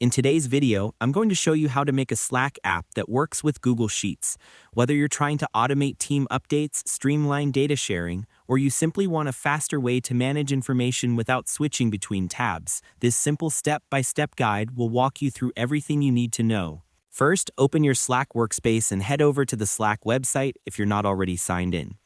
In today's video, I'm going to show you how to make a Slack app that works with Google Sheets. Whether you're trying to automate team updates, streamline data sharing, or you simply want a faster way to manage information without switching between tabs, this simple step-by-step guide will walk you through everything you need to know. First, open your Slack workspace and head over to the Slack website if you're not already signed in.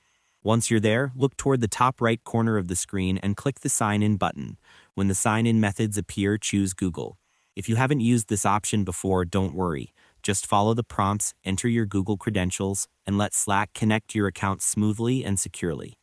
Once you're there, look toward the top right corner of the screen and click the Sign In button. When the sign-in methods appear, choose Google. If you haven't used this option before, don't worry. Just follow the prompts, enter your Google credentials, and let Slack connect your account smoothly and securely.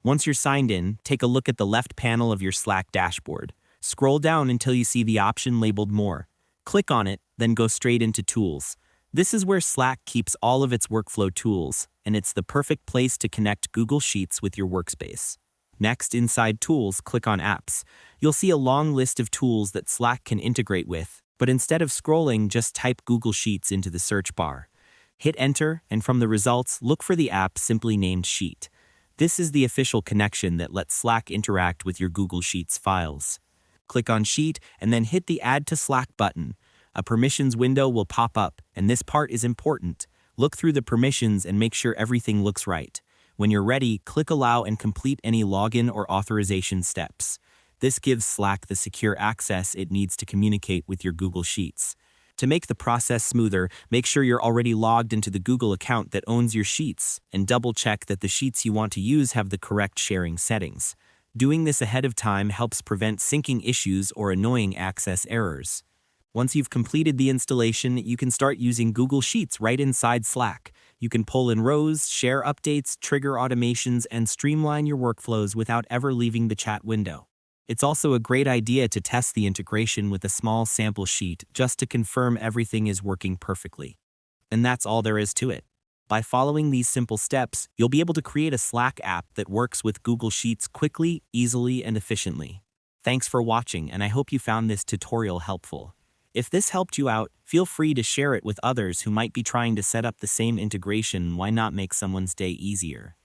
Once you're signed in, take a look at the left panel of your Slack dashboard. Scroll down until you see the option labeled More. Click on it, then go straight into Tools. This is where Slack keeps all of its workflow tools, and it's the perfect place to connect Google Sheets with your workspace. Next, inside Tools, click on Apps. You'll see a long list of tools that Slack can integrate with, but instead of scrolling, just type Google Sheets into the search bar. Hit Enter, and from the results, look for the app simply named Sheet. This is the official connection that lets Slack interact with your Google Sheets files. Click on Sheet, and then hit the Add to Slack button. A permissions window will pop up, and this part is important. Look through the permissions and make sure everything looks right. When you're ready, click Allow and complete any login or authorization steps. This gives Slack the secure access it needs to communicate with your Google Sheets. To make the process smoother, make sure you're already logged into the Google account that owns your Sheets, and double-check that the Sheets you want to use have the correct sharing settings. Doing this ahead of time helps prevent syncing issues or annoying access errors. Once you've completed the installation, you can start using Google Sheets right inside Slack. You can pull in rows, share updates, trigger automations, and streamline your workflows without ever leaving the chat window. It's also a great idea to test the integration with a small sample sheet just to confirm everything is working perfectly. And that's all there is to it. By following these simple steps, you'll be able to create a Slack app that works with Google Sheets quickly, easily, and efficiently. Thanks for watching, and I hope you found this tutorial helpful. If this helped you out, feel free to share it with others who might be trying to set up the same integration. Why not make someone's day easier?